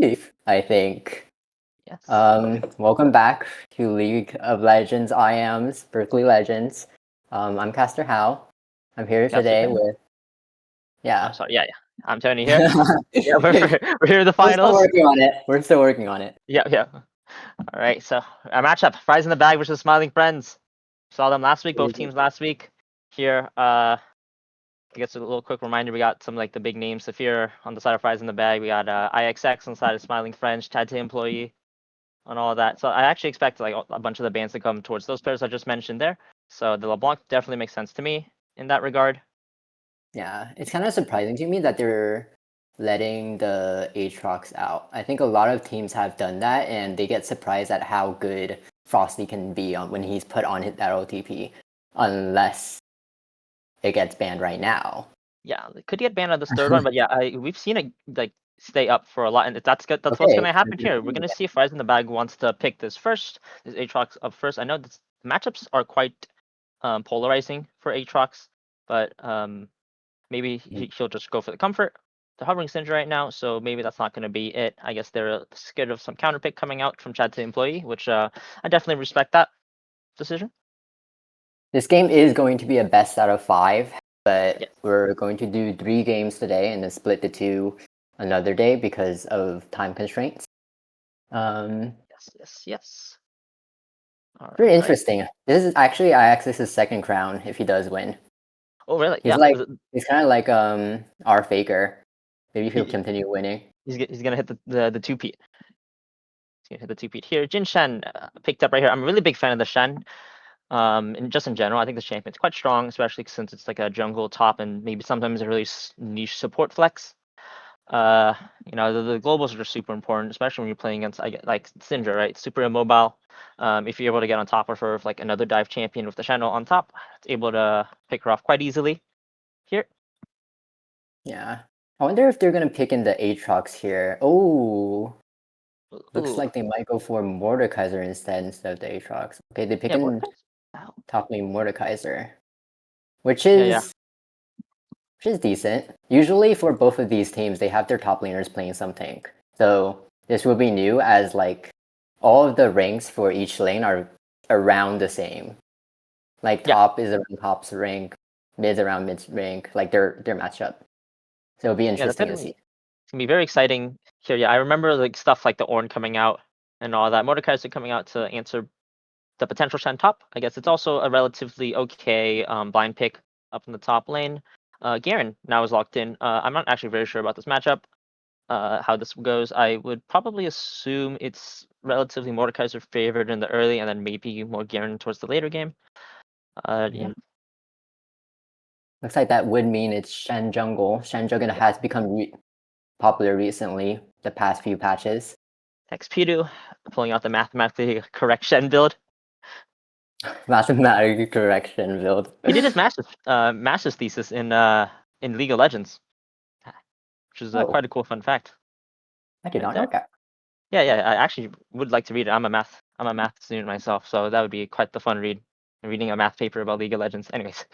Chief, I think. Yes. Welcome back to League of Legends IM's Berkeley Legends. I'm Caster Hal. I'm here today with Oh, sorry. Yeah. I'm Tony here. Yeah, we're here at the We're still finals. working on it. We're still working on it. Yeah. All right. So our matchup: Fries in the Bag versus Smiling Friends. Saw them last week. Both teams last week. Here, I guess a little quick reminder: we got some like the big names. Saphir on the side of Fries in the Bag. We got IXX on the side of Smiling Friends. Chad to Employee on all of that. So I actually expect like a bunch of the bands to come towards those pairs I just mentioned there. So the LeBlanc definitely makes sense to me in that regard. Yeah, it's kind of surprising to me that they're letting the Aatrox out. I think a lot of teams have done that, and they get surprised at how good Frosty can be when he's put on that OTP, unless it gets banned right now. Yeah, it could get banned on this third one, but yeah, we've seen it like stay up for a lot, and that's good. That's what's Okay, gonna happen here. We're gonna see if Fries in the Bag wants to pick this Aatrox up first. I know the matchups are quite polarizing for Aatrox, but maybe he'll just go for the comfort. The hovering Syndra right now, so maybe that's not gonna be it. I guess they're scared of some counter pick coming out from Chad to Employee, which I definitely respect that decision. This game is going to be a best out of 5, but Yeah. we're going to do 3 games today and then split the 2 another day because of time constraints. Yes. Very All right. interesting. This is actually IXX's second crown if he does win. Oh, really? He's Yeah. he's kind of like our Faker. Maybe he'll continue winning. He's gonna hit the two-peat. He's gonna hit the two-peat here. Jin Shen picked up right here. I'm a really big fan of the Shen. And just in general, I think the champion's quite strong, especially since it's like a jungle top and maybe sometimes a really niche support flex. The globals are just super important, especially when you're playing against like Syndra, right? Super immobile. If you're able to get on top of her with like another dive champion with the Shen on top, it's able to pick her off quite easily here. Yeah. I wonder if they're going to pick in the Aatrox here. Oh, looks like they might go for Mordekaiser instead of the Aatrox. Okay, they pick in top lane Mordekaiser, which is decent. Usually for both of these teams, they have their top laners playing some tank. So this will be new as like all of the ranks for each lane are around the same. Like top is around top's rank, mid's around mid's rank, like their matchup. So it'll be interesting to see. It's gonna be very exciting here. Yeah, I remember like stuff like the Ornn coming out and all that. Mordekaiser coming out to answer the potential Shen top. I guess it's also a relatively okay blind pick up in the top lane. Garen now is locked in. I'm not actually very sure about this matchup, how this goes. I would probably assume it's relatively Mordekaiser favored in the early, and then maybe more Garen towards the later game. Yeah. Looks like that would mean it's Shen jungle. Shen jungle has become popular recently, the past few patches. XP2 pulling out the mathematically correct Shen build. Mathematically correction build. He did his master's thesis in League of Legends, which is quite a cool fun fact. I did not know that. Yeah, I actually would like to read it. I'm a math student myself, so that would be quite the fun read. Reading a math paper about League of Legends. Anyways,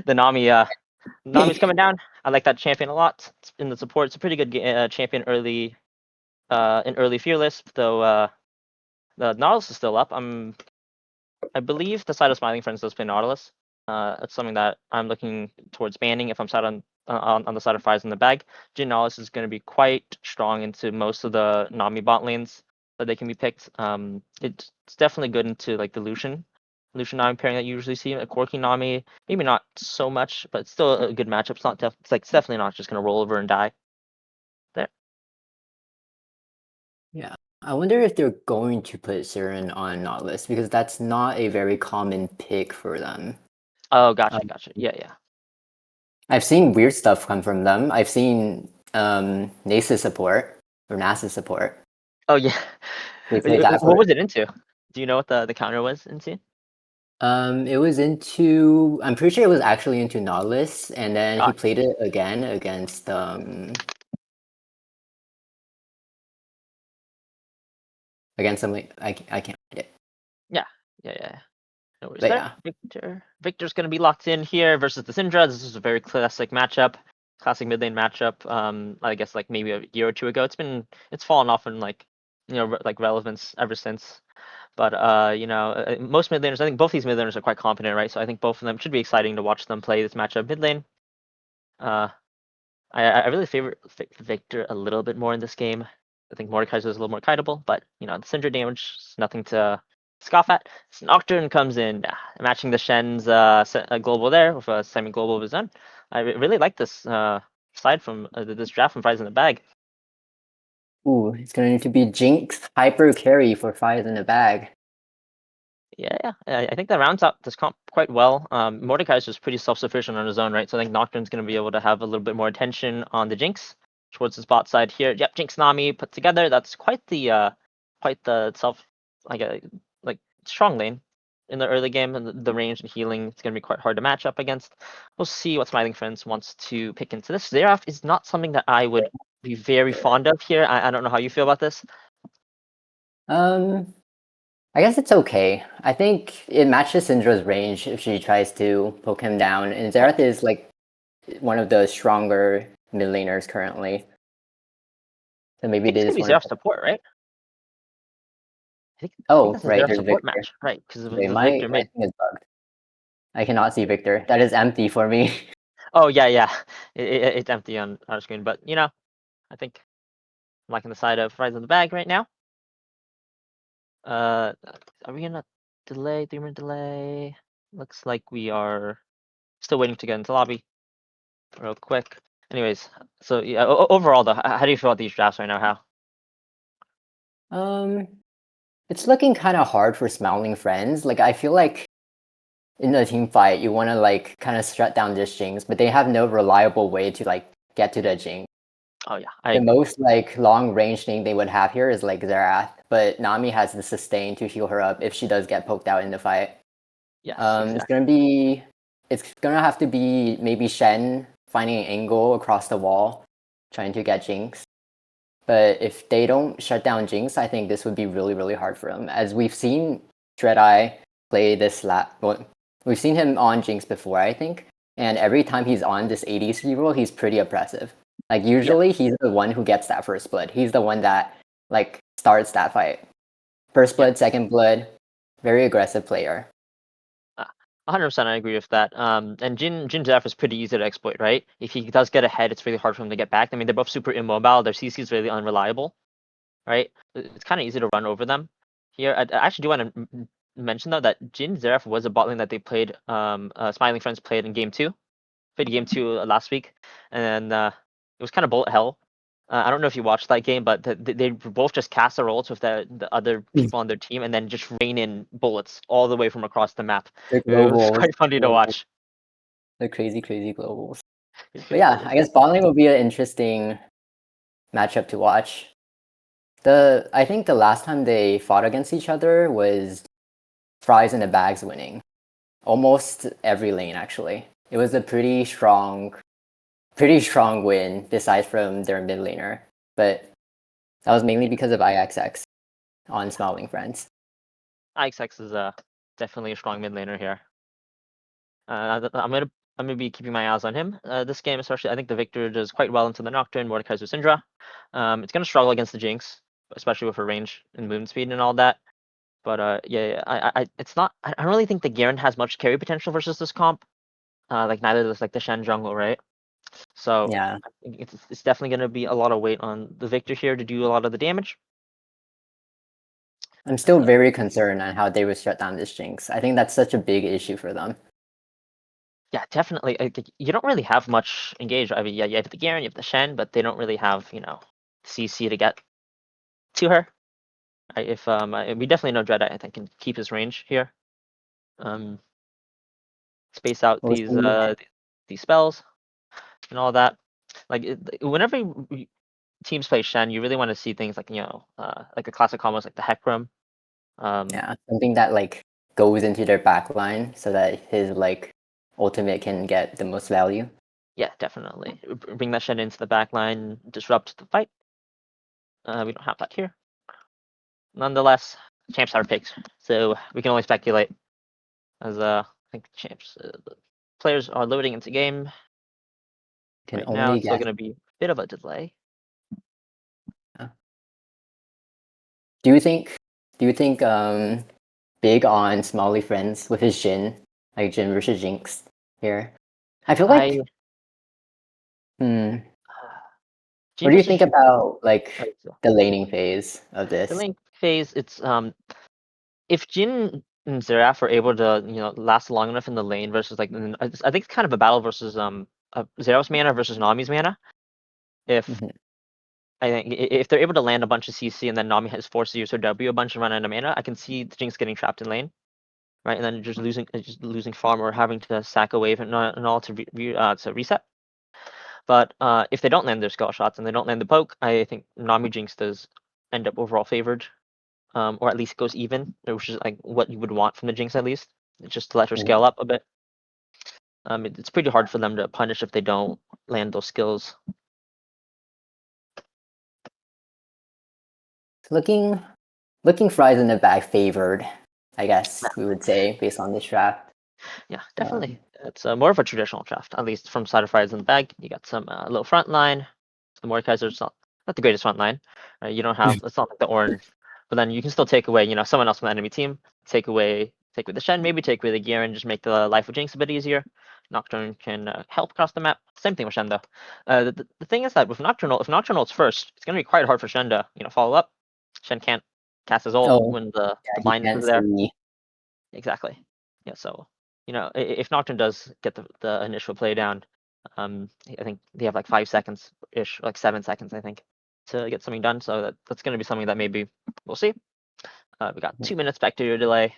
the Nami's coming down. I like that champion a lot. In the support, it's a pretty good champion early, in early Fearless. Though the Nautilus is still up. I believe the side of Smiling Friends does play Nautilus. It's something that I'm looking towards banning if I'm side on the side of Fires in the Bag. Jin Nautilus is going to be quite strong into most of the Nami bot lanes that they can be picked. It's definitely good into like the Lucian Nami pairing that you usually see. A Quirky Nami, maybe not so much, but it's still a good matchup. It's definitely not just going to roll over and die. There. Yeah. I wonder if they're going to put Siren on Nautilus because that's not a very common pick for them. Oh, gotcha. Yeah. I've seen weird stuff come from them. I've seen NASA support or NASA support. Oh yeah. What was it into? Do you know what the counter was into? It was into. I'm pretty sure it was actually into Nautilus, and then he played it again against something. I can't find it. Yeah. No worries there. Victor's gonna be locked in here versus the Syndra. This is a very classic matchup. classic mid lane matchup. I guess like maybe a year or two ago. It's fallen off in like like relevance ever since. But most mid laners, I think both these mid laners are quite competent, right? So I think both of them should be exciting to watch them play this matchup mid lane. I really favor Victor a little bit more in this game. I think Mordekaiser is a little more kiteable, but the Syndra damage is nothing to scoff at. So Nocturne comes in, matching the Shen's global there with a semi-global of his own. I really like this side from this draft from Fries in the Bag. Ooh, it's going to be Jinx hyper carry for Fries in the Bag. Yeah, I think that rounds out this comp quite well. Mordekaiser is pretty self-sufficient on his own, right? So I think Nocturne's going to be able to have a little bit more attention on the Jinx towards the bot side here. Yep, Jinx Nami put together. That's quite the self like strong lane in the early game, and the range and healing. It's going to be quite hard to match up against. We'll see what Smiling Friends wants to pick into this. Xerath is not something that I would be very fond of here. I don't know how you feel about this. I guess it's okay. I think it matches Syndra's range if she tries to poke him down, and Xerath is like one of the stronger mid laners currently. So maybe I think they it's just gonna be want Xerath to. support, right? I think Oh, that's a right. Xerath There's support Victor. match, right? Because Wait, the my Victor mid. thing is bugged. I cannot see Victor. That is empty for me. Oh yeah. It's empty on our screen, but I think I'm liking the side of Rise in the Bag right now. Are we in a delay? 3-minute delay? Looks like we are still waiting to get into lobby. Real quick. Anyways, so yeah. Overall, though, how do you feel about these drafts right now? How? It's looking kind of hard for Smiling Friends. Like I feel like in a team fight, you want to like kind of shut down this Jinx, but they have no reliable way to like get to the Jinx. Oh yeah, The most like long range thing they would have here is like Xerath, but Nami has the sustain to heal her up if she does get poked out in the fight. Yes, It's exactly. gonna have to be maybe Shen finding an angle across the wall, trying to get Jinx. But if they don't shut down Jinx, I think this would be really, really hard for them. As we've seen Dreadeye play this well, we've seen him on Jinx before, I think. And every time he's on this ADC role, he's pretty oppressive. Like usually he's the one who gets that first blood. He's the one that like starts that fight. First blood, second blood, very aggressive player. 100%, I agree with that. And Jin's F is pretty easy to exploit, right? If he does get ahead, it's really hard for him to get back. I mean, they're both super immobile. Their CC is really unreliable, right? It's kind of easy to run over them. Here, I actually do want to mention though that Jin Zeref was a bot lane that they played. Smiling Friends played in game two. Played game two last week, and it was kind of bullet hell. I don't know if you watched that game, but they both just cast their ults with the other people on their team, and then just rain in bullets all the way from across the map. The It was globals. quite funny to watch. The crazy, crazy globals. It's But crazy yeah, global. I guess bot lane will be an interesting matchup to watch. I think the last time they fought against each other was Fries in the Bags winning. Almost every lane actually. It was a pretty strong win, besides from their mid laner. But that was mainly because of IXX on Smiling Friends. IXX is definitely a strong mid laner here. I'm gonna be keeping my eyes on him. This game especially, I think the Victor does quite well into the Nocturne, Mordekaiser Syndra. It's gonna struggle against the Jinx, especially with her range and movement speed and all that. But yeah, it's not. I don't really think the Garen has much carry potential versus this comp. Like neither does like the Shen jungle, right? So Yeah. I think it's definitely gonna be a lot of weight on the Victor here to do a lot of the damage. I'm still very concerned on how they would shut down this Jinx. I think that's such a big issue for them. Yeah, definitely. You don't really have much engage. I mean, yeah, you have the Garen, you have the Shen, but they don't really have CC to get to her. If we definitely know Dread, I think, can keep his range here. Space out We'll see. these spells and all that. Like whenever teams play Shen, you really want to see things like like the classic combos like the Hecarim. Yeah, something that like goes into their backline so that his like ultimate can get the most value. Yeah, definitely. Bring that Shen into the backline, disrupt the fight. We don't have that here. Nonetheless, champs are picked, so we can only speculate. As I think champs, the players are loading into game. Can Right now, only it's still guess. gonna be a bit of a delay. Do you think Big on Smalley friends with his Jhin, like Jhin versus Jinx here? I feel I like what Jhin do you versus think Shu- about oh, like so the laning phase of the this? lane phase, it's if Jhin and Xerath are able to last long enough in the lane versus like I think it's kind of a battle versus Xerath's mana versus Nami's mana. If Mhm. I think if they're able to land a bunch of CC and then Nami has forced to use her W a bunch and run out of mana, I can see the Jinx getting trapped in lane, right, and then just losing farm or having to sack a wave and all to reset. But if they don't land their skull shots and they don't land the poke, I think Nami Jinx does end up overall favored, or at least goes even, which is like what you would want from the Jinx at least, just to let her scale up a bit. It's pretty hard for them to punish if they don't land those skills. Looking Fries in the bag favored, I guess we would say based on this draft. Yeah, definitely. It's more of a traditional draft, at least from side of fries in the bag. You got some low front line. The Mordekaiser's not the greatest front line. You don't have it's not like the orange, but then you can still take away someone else from the enemy team. Take away the Shen, maybe take away the gear and just make the life of Jinx a bit easier. Nocturne can help across the map. Same thing with Shen though. The thing is that with Nocturnal, if Nocturnal is first, it's gonna be quite hard for Shen to follow up. Shen can't cast his ult Oh, when the yeah, he blind can't is there. see. Exactly. Yeah, so if Nocturne does get the initial play down, I think they have like 5 seconds ish, like 7 seconds, I think, to get something done. So that's going to be something that maybe we'll see. We got 2 minutes bacteria delay.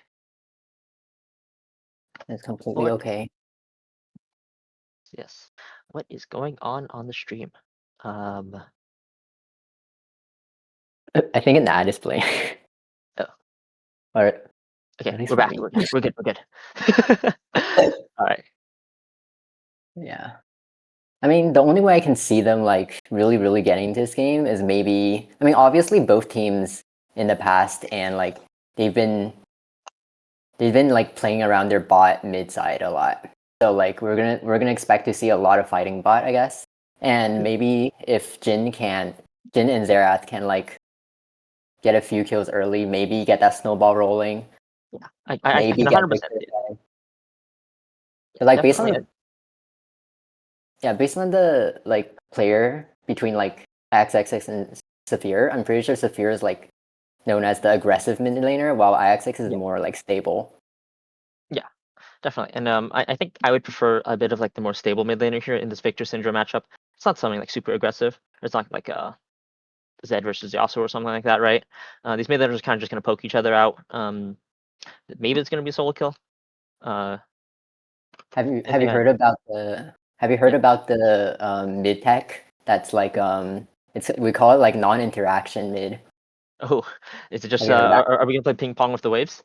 It's completely Or okay. yes, what is going on the stream? I think an ad is playing. Oh, Or okay, at least we're for back. me. We're good. We're good. All right. Yeah. I mean, the only way I can see them like really, really getting into this game is maybe. I mean, obviously both teams in the past and like they've been like playing around their bot mid side a lot. So like we're gonna expect to see a lot of fighting bot, I guess. And maybe if Jin and Xerath can like get a few kills early, maybe get that snowball rolling, Yeah, I can maybe get 100% Victor. see it. Yeah, But like definitely. based on the like player between like IXX and Saphir, I'm pretty sure Saphir is like known as the aggressive mid laner, while IXX is Yeah, more like stable. yeah, definitely. And I think I would prefer a bit of like the more stable mid laner here in this Victor Syndrome matchup. It's not something like super aggressive. It's not like Zed versus Yasuo or something like that, right? These mid laners are kind of just gonna poke each other out. Maybe it's gonna be a solo kill. Uh, and Have you then heard about yeah. the mid tech that's like it's we call it like non-interaction mid. Oh, is it Have just you heard of that? are we gonna play ping pong with the waves?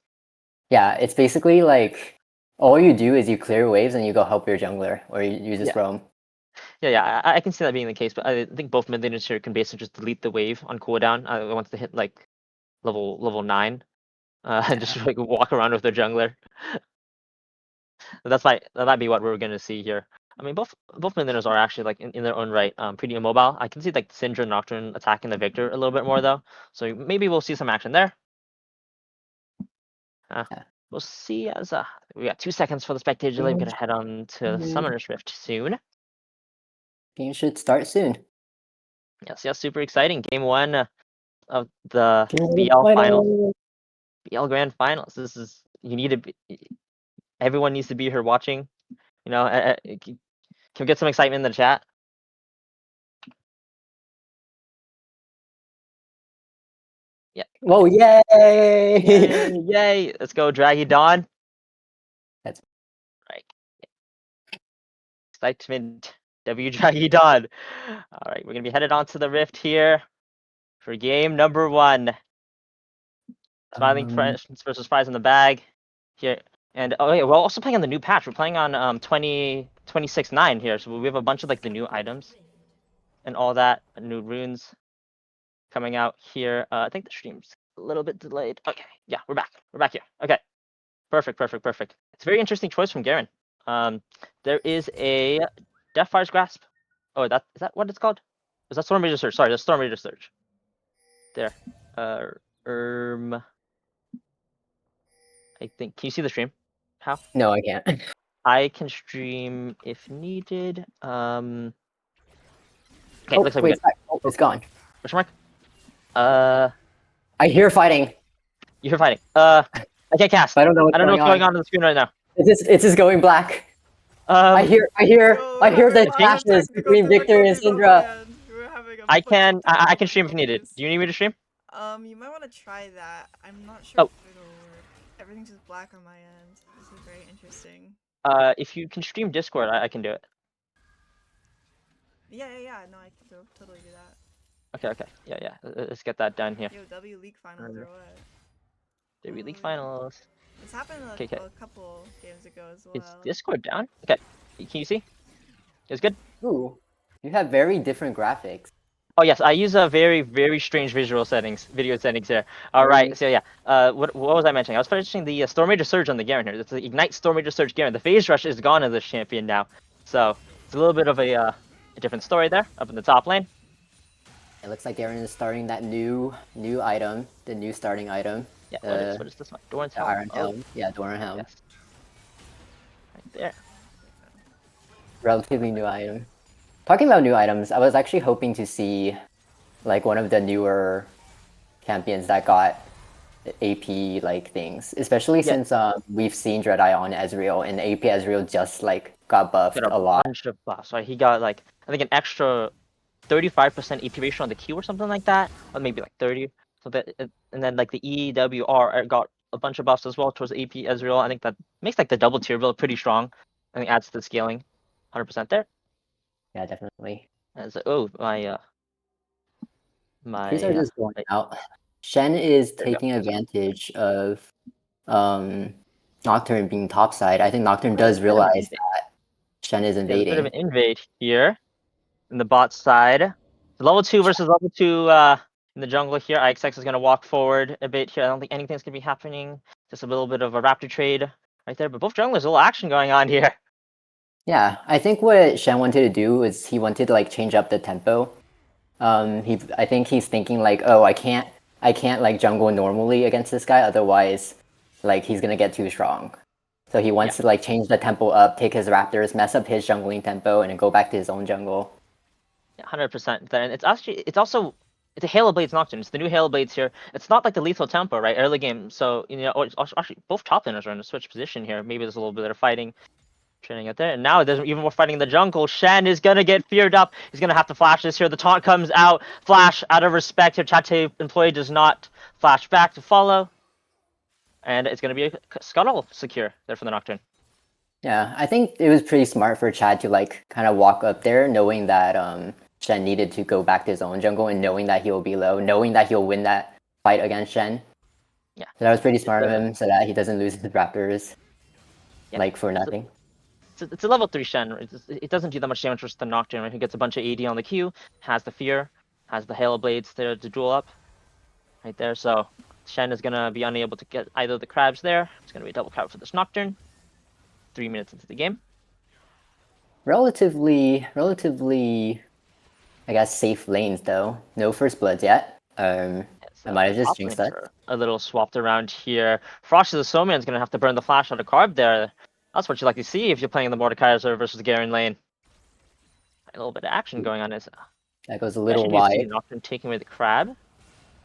Yeah, it's basically like all you do is you clear waves and you go help your jungler or you use this Yeah, roam. yeah. I can see that being the case, but I think both mid laners here can basically just delete the wave on cooldown. Once they hit like level 9, and Yeah. just like walk around with their jungler. That might be what we're gonna see here. I mean, both mid laners are actually like in their own right, pretty immobile. I can see like Syndra and Nocturne attacking the Victor a little bit more though, so maybe we'll see some action there. Yeah. We'll see as we got 2 seconds for the spectator delay. We're Game gonna head on to Summoner's Rift soon. should start soon. Yes, super exciting. Game one of the Game BL finals, final. BL Grand Finals. This is you need to be. Everyone needs to be here watching. Can we get some excitement in the chat? Yeah. Whoa, Okay. yay! Yay! Let's go, Draggy Dawn. That's Right. Excitement. W Draggy Dawn. All right, we're gonna be headed on to the Rift here for game number one. Smiling Friends versus Fries in the bag here. And oh yeah, we're also playing on the new patch. We're playing on 20.26.9 here. So we have a bunch of like the new items and all that, new runes coming out here. I think the stream's a little bit delayed. Okay, yeah, we're back. We're back here. Okay. Perfect. It's a very interesting choice from Garen. There is a Deathfire's Grasp Oh, is that what it's called? Is that Storm Raider Surge? Sorry, that's Storm Raider Surge. There. I think. Can you see the stream? How? No, I can't. I can stream if needed. Okay, Oh, looks like we wait, got. it's back. Oh, it's gone. Question mark? I hear fighting. You're fighting. I can't cast. I don't know what's going on the screen right now. It's just going black. I hear the flashes between Victor and Syndra. I can stream if needed. Do you need me to stream? You might want to try that. I'm not sure if it'll work. Everything's just black on my end. This is very interesting. If you can stream Discord, I can do it. Yeah. No, I can totally do that. Okay. Yeah. Let's get that done here. Yo, W League finals or what? W League finals. This happened a couple games ago as well. Is Discord down? Okay. Can you see? It's good? Ooh, you have very different graphics. Oh yes, I use a very, very strange video settings here. Alright, so yeah. What was I mentioning? I was mentioning the Storm Raider Surge on the Garen here. It's the Ignite Storm Raider Surge Garen. The Phase Rush is gone as this champion now. So it's a little bit of a different story there up in the top lane. It looks like Garen is starting that new item, the new starting item. Yeah, what is this one? Doran's Helm. Iron Helm. Yeah, Doran Helm. Yes. Right there. Relatively new item. Talking about new items, I was actually hoping to see like one of the newer champions that got AP like things, especially since we've seen Dreadeye on Ezreal, and AP Ezreal just like got buffed a lot. Bunch of buffs. Right, he got like I think an extra 35% AP ratio on the Q or something like that, or maybe like 30. So that and then like the EWR got a bunch of buffs as well towards AP Ezreal. I think that makes like the double tier build pretty strong. I think adds to the scaling, 100% there. Yeah, definitely. And so, my These are just going out. Shen is taking advantage of Nocturne being topside. I think Nocturne does realize that Shen is invading. There's a bit of an invade here in the bot side. Level 2 versus level 2 in the jungle here. IXX is going to walk forward a bit here. I don't think anything's going to be happening. Just a little bit of a raptor trade right there. But both junglers, a little action going on here. Yeah, I think what Shen wanted to do is he wanted to like change up the tempo. I think he's thinking like, oh, I can't like jungle normally against this guy, otherwise like he's gonna get too strong. So he wants to like change the tempo up, take his raptors, mess up his jungling tempo, and then go back to his own jungle. Yeah, 100%. Then it's a Halo Blades Nocturne. It's the new Halo Blades here. It's not like the lethal tempo, right? Early game. So actually both top laners are in a switch position here. Maybe there's a little bit of fighting. Training out there, and now there's even more fighting in the jungle. Shen is gonna get feared up. He's gonna have to flash this here. The taunt comes out. Flash out of respect here. Chat employee does not flash back to follow, and it's gonna be a scuttle secure there for the Nocturne. Yeah, I think it was pretty smart for Chad to like kind of walk up there, knowing that Shen needed to go back to his own jungle, and knowing that he'll be low, knowing that he'll win that fight against Shen. Yeah, so that was pretty smart of him, so that he doesn't lose his raptors like for nothing. It's a level 3 Shen. It doesn't do that much damage versus the Nocturne, right? He gets a bunch of AD on the Q, has the Fear, has the Halo Blades there to duel up. Right there, so Shen is going to be unable to get either of the crabs there. It's going to be a double crab for this Nocturne. 3 minutes into the game. Relatively, I guess, safe lanes, though. No first bloods yet. I might have just jinxed that. A little swapped around here. Frosty the Snowman's going to have to burn the flash out of Carb there. That's what you like to see if you're playing the Mordekaiser versus the Garen lane. A little bit of action going on. That goes a little wide. Nocturne taking away the crab.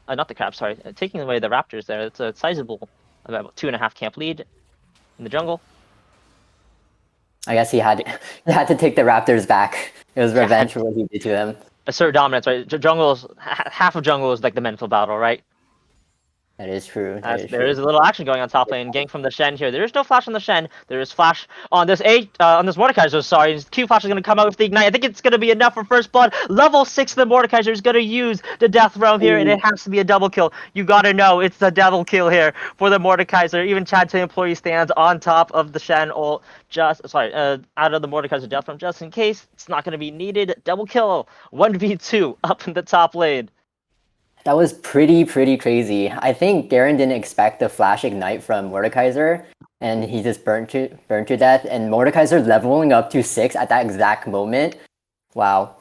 Not the crab, sorry. Taking away the raptors there. It's a sizable, about 2.5 camp lead in the jungle. I guess he had to take the raptors back. It was revenge for what he did to them. Assert dominance, right? Half of jungle is like the mental battle, right? That is true. There is a little action going on top lane. Gank from the Shen here. There is no flash on the Shen. There is flash on this Mordekaiser. Sorry, his Q flash is going to come out with the ignite. I think it's going to be enough for first blood. Level 6, the Mordekaiser is going to use the Death Realm here, and it has to be a double kill. You got to know it's the double kill here for the Mordekaiser. Even Chad employee stands on top of the Shen ult. Out of the Mordekaiser Death Realm just in case. It's not going to be needed. Double kill. 1v2 up in the top lane. That was pretty crazy. I think Garen didn't expect the flash ignite from Mordekaiser, and he just burned to death. And Mordekaiser leveling up to 6 at that exact moment. Wow.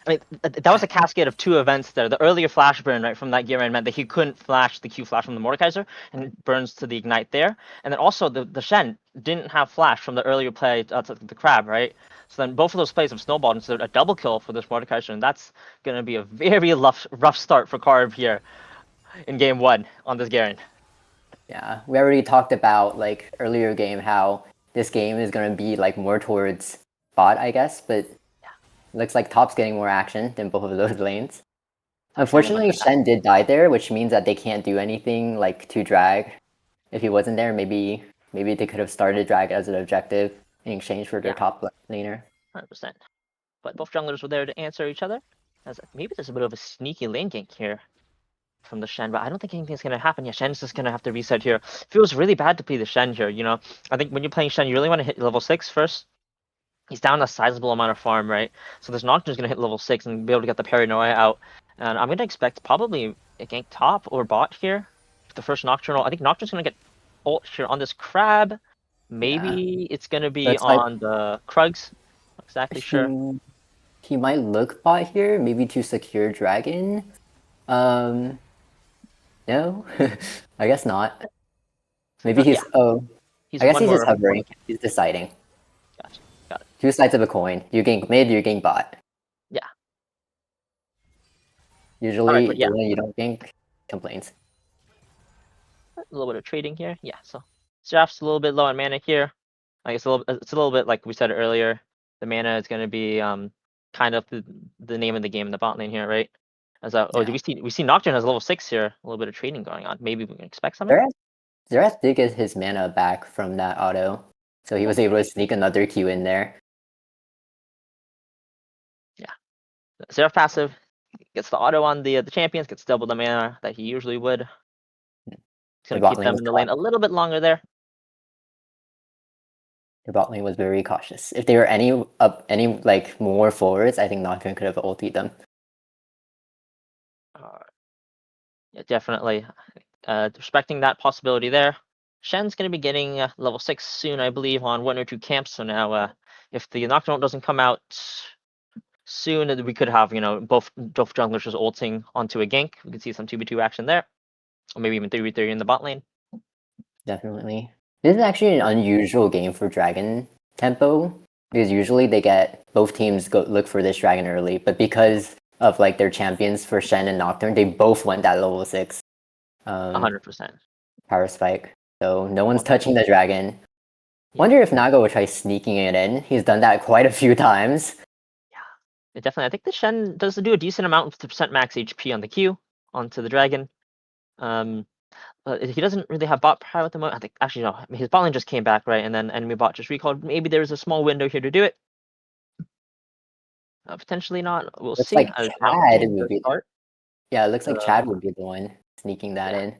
I mean, that was a cascade of two events there. The earlier flash burn, right, from that Garen meant that he couldn't flash the Q flash from the Mordekaiser, and it burns to the ignite there. And then also the Shen didn't have flash from the earlier play to the Crab, right? So then both of those plays have snowballed into a double kill for this Mordekaiser, and that's going to be a very rough start for Karv here in game 1 on this Garen. Yeah, we already talked about like earlier game how this game is gonna be like more towards bot, I guess, but looks like top's getting more action than both of those lanes. Unfortunately, Shen did die there, which means that they can't do anything like to drag. If he wasn't there, maybe they could have started drag as an objective in exchange for their top laner. 100%. But both junglers were there to answer each other. Maybe there's a bit of a sneaky lane gank here from the Shen, but I don't think anything's going to happen. Yeah, Shen's just going to have to reset here. Feels really bad to play the Shen here, you know? I think when you're playing Shen, you really want to hit level 6 first. He's down a sizable amount of farm, right? So this Nocturne's going to hit level 6 and be able to get the paranoia out. And I'm going to expect probably a gank top or bot here. The first Nocturnal. I think Nocturne's going to get ult here on this Crab. Maybe it's going to be on the Krugs. Not exactly sure. He might look bot here, maybe to secure Dragon. No, I guess not. Maybe he's I guess he's just hovering. He's deciding. Gotcha. Got it. Two sides of a coin. You gank mid, you gank bot. Yeah. Usually, the one you don't gank complains. A little bit of trading here. Yeah, so Seraph's a little bit low on mana here. Like it's a little bit like we said earlier. The mana is going to be kind of the name of the game in the bot lane here, right? We see Nocturne has level 6 here. A little bit of trading going on. Maybe we can expect something. Xerath did get his mana back from that auto, so he was able to sneak another Q in there. Yeah, Xerath passive gets the auto on the champions, gets double the mana that he usually would. He's gonna keep them in the lane a little bit longer there. The bot lane was very cautious. If they were any like more forwards, I think Nocturne could have ultied them. Yeah, definitely. Respecting that possibility there. Shen's going to be getting level 6 soon, I believe, on 1 or 2 camps. So now, if the Nocturne doesn't come out soon, we could have, you know, both junglers just ulting onto a gank. We could see some 2v2 action there. Or maybe even 3v3 in the bot lane. Definitely. This is actually an unusual game for Dragon tempo, because usually they get both teams look for this Dragon early, but because of like their champions for Shen and Nocturne, they both went that level 6. 100%. Power spike. So no one's touching the Dragon. Wonder if Naga will try sneaking it in. He's done that quite a few times. Yeah, definitely. I think the Shen does do a decent amount of percent max HP on the Q onto the Dragon. He doesn't really have bot power at the moment. I think actually no, his bot lane just came back, right? And then enemy bot just recalled. Maybe there's a small window here to do it. Potentially not. We'll see. Like Chad would be it looks like Chad would be the one sneaking that in.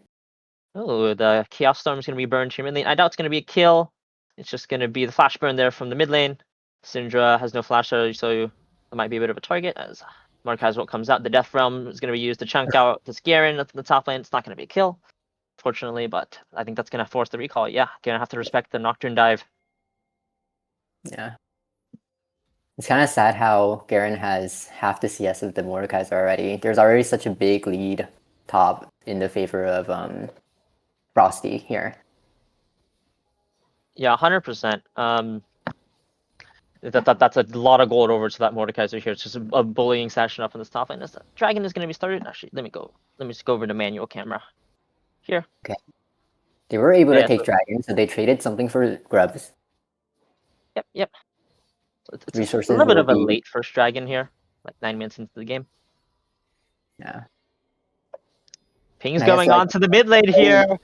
Oh, the Chaos Storm is going to be burned to mid lane. I doubt it's going to be a kill. It's just going to be the flash burn there from the mid lane. Syndra has no flash, so it might be a bit of a target as Mordekaiser comes out. The Death Realm is going to be used to chunk out this Garen at the top lane. It's not going to be a kill, fortunately, but I think that's going to force the recall. Yeah, going to have to respect the Nocturne dive. Yeah. It's kind of sad how Garen has half the CS of the Mordekaiser already. There's already such a big lead top in the favor of Frosty here. Yeah, 100%. That's a lot of gold over to that Mordekaiser here. It's just a bullying session up in this top lane. This Dragon is going to be started. Actually, let me just go over to manual camera here. Okay. They were able to take Dragon, so they traded something for Grubs. Yep. So it's Resources a little bit of a late first Dragon here, like 9 minutes into the game. Yeah. Ping's going on to the mid lane here.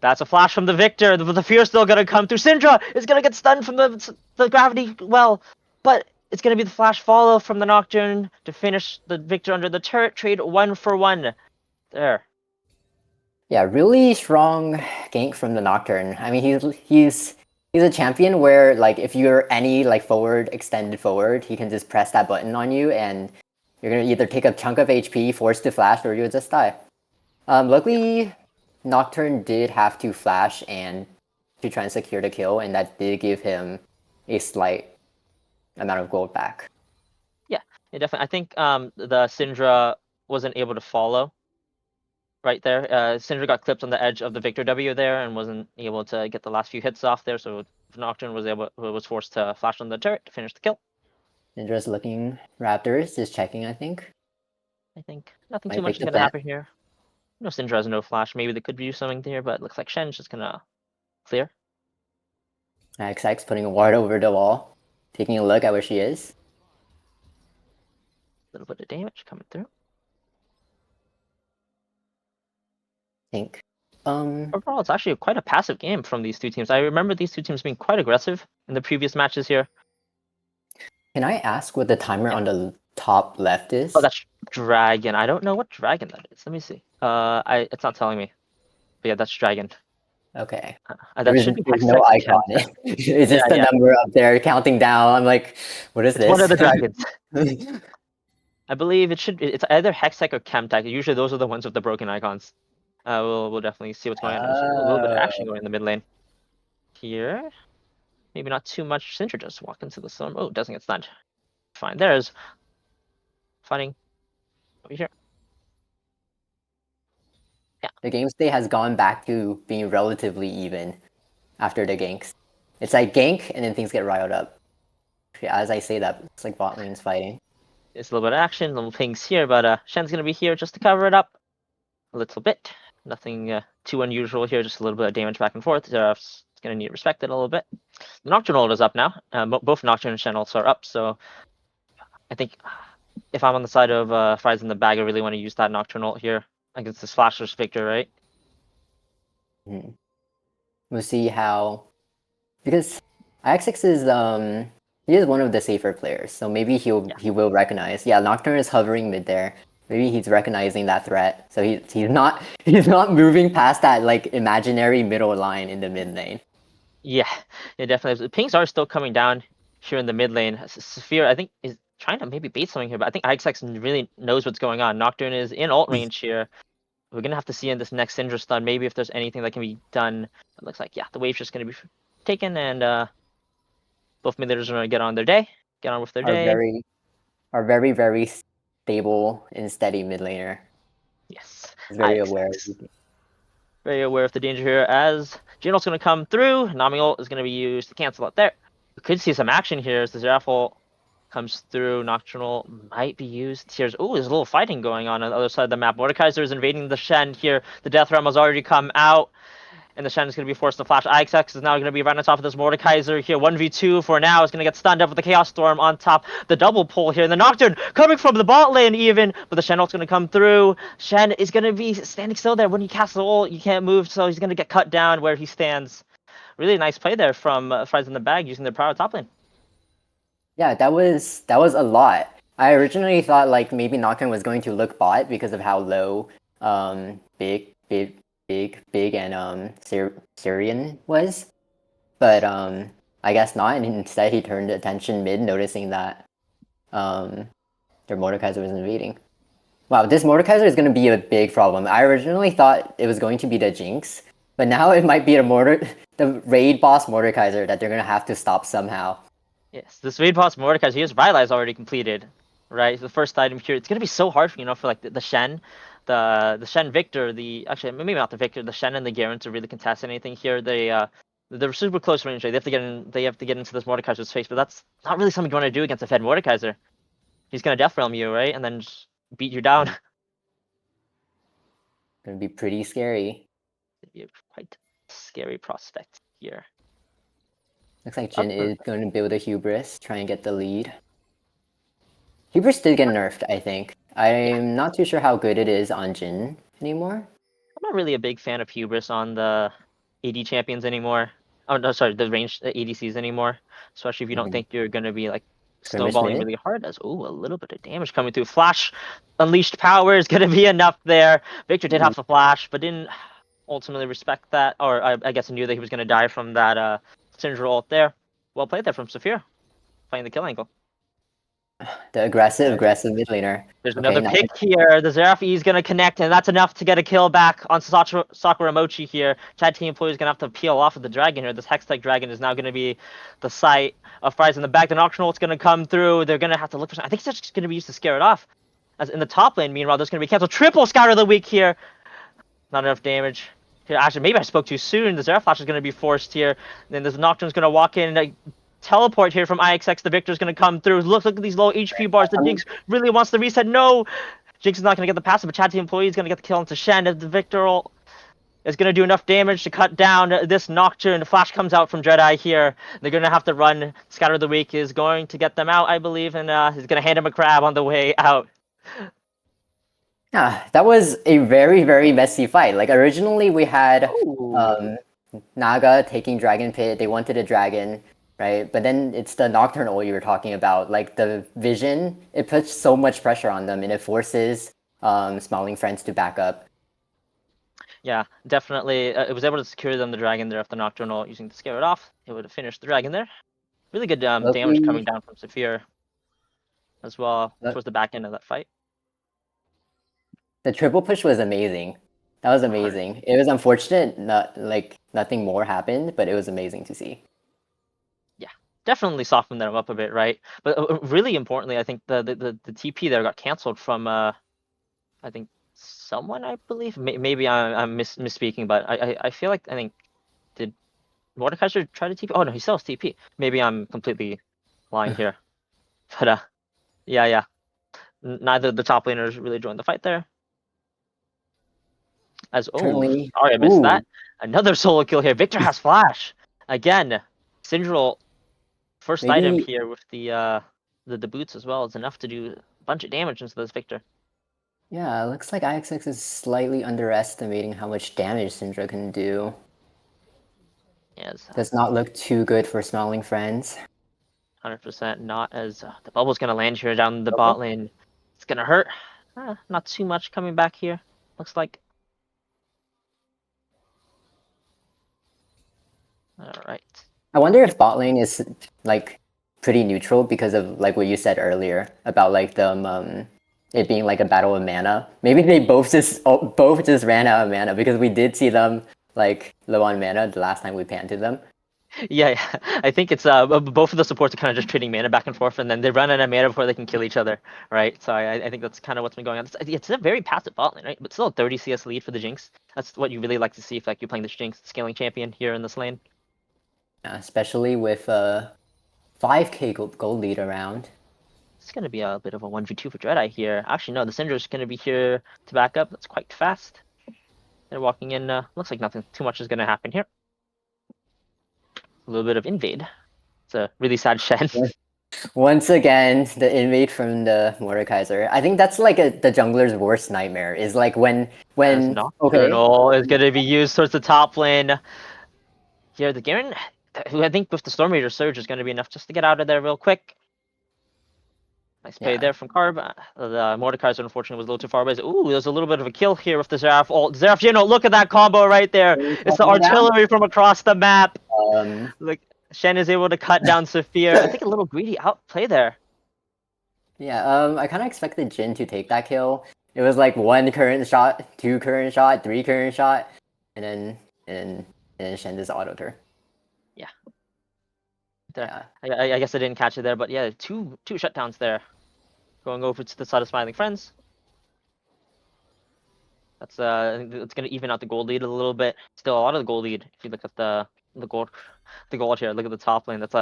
That's a flash from the Victor. The Fear's still going to come through. Syndra is going to get stunned from the gravity well, but it's going to be the flash follow from the Nocturne to finish the Victor under the turret. Trade 1 for 1. There. Yeah, really strong gank from the Nocturne. I mean, he's a champion where like if you're any like extended forward, he can just press that button on you, and you're gonna either take a chunk of HP, forced to flash, or you'll just die. Luckily, Nocturne did have to flash and to try and secure the kill, and that did give him a slight amount of gold back. Yeah, definitely. I think the Syndra wasn't able to follow right there. Syndra got clipped on the edge of the Victor W there and wasn't able to get the last few hits off there. So Nocturne was forced to flash on the turret to finish the kill. Syndra's looking Raptors, just checking, I think. I think nothing Might too much pick is the gonna bet. happen here. No, Syndra has no flash. Maybe they could do something there, but it looks like Shen's just gonna clear. XX putting a ward over the wall, taking a look at where she is. A little bit of damage coming through. I think. Overall, it's actually quite a passive game from these two teams. I remember these two teams being quite aggressive in the previous matches here. Can I ask what the timer on the top left is? Oh, that's Dragon. I don't know what Dragon that is. Let me see. It's not telling me. But yeah, that's Dragon. Okay. That should be There's Hextech no or icon. Chemtech. It's just the number up there counting down. I'm like, what is It's this? one of the dragons. I believe it's either Hextech or Chemtech. Usually those are the ones with the broken icons. We'll definitely see what's going on. There's a little bit of action going in the mid lane. Here. Maybe not too much. Syndra just walk into the storm. Oh, doesn't get stunned. Fine. There's fighting over here. Yeah. The game state has gone back to being relatively even after the ganks. It's like gank and then things get riled up. As I say that, it's like bot lane's fighting. There's a little bit of action, little pings here, but Shen's gonna be here just to cover it up a little bit. Nothing too unusual here, just a little bit of damage back and forth. Zeraf's gonna need respected a little bit. The Nocturne ult is up now. Both Nocturne and Shen ults are up, so I think if I'm on the side of Fries in the bag, I really want to use that Nocturne ult here against this Flashless Victor, right? We'll see how, because XX is he is one of the safer players, so maybe he will recognize. Yeah, Nocturne is hovering mid there. Maybe he's recognizing that threat, so he's not moving past that like imaginary middle line in the mid lane. Yeah, definitely. The pings are still coming down here in the mid lane. Saphir, I think, is trying to maybe bait something here, but I think XX really knows what's going on. Nocturne is in ult range here. We're gonna have to see in this next Syndra stun maybe if there's anything that can be done. It looks like, yeah, the wave's just gonna be taken, and both mid laners are gonna get on with their day. Our very stable and steady mid laner. Yes, He's very aware. Very aware of the danger here as Jinult's gonna come through. Nami ult is gonna be used to cancel it there. We could see some action here as the Zeraf ult comes through. Nocturnal might be used here. Oh, there's a little fighting going on the other side of the map. Mordekaiser is invading the Shen here. The Death Realm has already come out. And the Shen is going to be forced to flash. IXX is now going to be right on top of this Mordekaiser here. 1v2 for now. Is going to get stunned up with the Chaos Storm on top. The double pull here. And the Nocturne coming from the bot lane even. But the Shen ult's going to come through. Shen is going to be standing still there. When you cast the ult, you can't move. So he's going to get cut down where he stands. Really nice play there from Fries in the bag using their power top lane. Yeah, that was a lot. I originally thought like maybe Nocturne was going to look bot because of how low Big and Syrian was, but I guess not. And instead, he turned attention mid, noticing that their Mordekaiser was invading. Wow, this Mordekaiser is going to be a big problem. I originally thought it was going to be the Jinx, but now it might be the raid boss Mordekaiser that they're going to have to stop somehow. Yes, this raid boss Mordekaiser, his Rylai's already completed, right? The first item here. It's going to be so hard for, for like the Shen. The Shen Victor, actually maybe not the Victor, the Shen and the Garen to really contest anything here. They're super close range. They have to get in. They have to get into this Mordekaiser's face, but that's not really something you want to do against a fed Mordekaiser. He's gonna Death Realm you, right, and then just beat you down. Gonna be pretty scary. It'd be a quite scary prospect here. Looks like Jhin is going to build a Hubris, try and get the lead. Hubris did get nerfed, I think. I'm not too sure how good it is on Jhin anymore. I'm not really a big fan of Hubris on the AD champions anymore. Oh no, sorry, the ranged ADCs anymore. Especially if you don't think you're gonna be like snowballing really hard. As a little bit of damage coming through. Flash, unleashed power is gonna be enough there. Victor did have the flash, but didn't ultimately respect that, or I guess knew that he was gonna die from that Syndra ult there. Well played there from Saphir, playing the kill angle. The aggressive mid laner. There's Okay, another pick here. The Xerath E is going to connect, and that's enough to get a kill back on Sakura Mochi here. Chad team employee is going to have to peel off of the dragon here. This Hex-type dragon is now going to be the site of Fries in the back. The Nocturnal is going to come through. They're going to have to look for something. I think it's just going to be used to scare it off. As in the top lane, meanwhile, there's going to be canceled. Triple Scout of the Week here. Not enough damage. Here, actually, maybe I spoke too soon. The Xerath Flash is going to be forced here. Then this Nocturne's going to walk in and teleport here from IXX. The Victor's going to come through. Look at these low HP bars. The Jinx really wants to reset. No! Jinx is not going to get the passive, but Chad team employee is going to get the kill into Shen. The Victor is going to do enough damage to cut down this Nocturne. The Flash comes out from Dreadeye here. They're going to have to run. Scatter of the Week is going to get them out, I believe, and he's going to hand him a crab on the way out. Yeah, that was a very, very messy fight. Like originally we had Naga taking Dragon Pit. They wanted a dragon, right? But then it's the Nocturnal you were talking about. Like the vision, it puts so much pressure on them and it forces Smiling Friends to back up. Yeah, definitely. It was able to secure them the dragon there after Nocturnal using to scare it off. It would have finished the dragon there. Really good damage coming down from Saphir as well towards the back end of that fight. The triple push was amazing. That was amazing. It was unfortunate, nothing more happened, but it was amazing to see. Yeah, definitely softened them up a bit, right? But really importantly, I think the TP there got canceled from I think someone, I believe. Maybe I'm misspeaking, but I feel like did Mordekaiser try to TP? Oh no, he still has TP. Maybe I'm completely lying here. But yeah. Neither the top laners really joined the fight there. Sorry, I missed that. Another solo kill here. Victor has flash again. Syndrel first item here with the boots as well is enough to do a bunch of damage into this Victor. Yeah, it looks like IXX is slightly underestimating how much damage Syndra can do. Yes. Does not look too good for Smiling Friends. 100% not as the bubble's gonna land here down the bot lane. It's gonna hurt. Not too much coming back here. Looks like. All right. I wonder if bot lane is like pretty neutral because of like what you said earlier about like them it being like a battle of mana. Maybe they both just ran out of mana because we did see them like low on mana the last time we panted them. Yeah. I think it's both of the supports are kind of just trading mana back and forth, and then they run out of mana before they can kill each other, right? So I think that's kind of what's been going on. It's a very passive bot lane, right? But still a 30 CS lead for the Jinx. That's what you really like to see if like you're playing this Jinx scaling champion here in this lane. Yeah, especially with 5k gold lead around. It's going to be a bit of a 1v2 for Dreadeye here. Actually, no, the Syndra's going to be here to back up. That's quite fast. They're walking in. Looks like nothing too much is going to happen here. A little bit of invade. It's a really sad Shen. Once again, the invade from the Mordekaiser. I think that's like the jungler's worst nightmare. Is like when Nocturnal is going to be used towards the top lane. Here, the Garen, who I think with the Storm Raider Surge is going to be enough just to get out of there real quick. Nice play there from Carb. The Mordekaiser, unfortunately, was a little too far away. Ooh, there's a little bit of a kill here with the Xerath. Xerath, look at that combo right there. It's the artillery from across the map. Like, Shen is able to cut down Saphir. I think a little greedy outplay there. Yeah, I kind of expected Jhin to take that kill. It was like 1 current shot, 2 current shot, 3 current shot, and then Shen just auto-turn. Yeah. I guess I didn't catch it there, but yeah, two shutdowns there. Going over to the side of Smiling Friends. That's I think it's gonna even out the gold lead a little bit. Still a lot of the gold lead. If you look at the gold here, look at the top lane. That's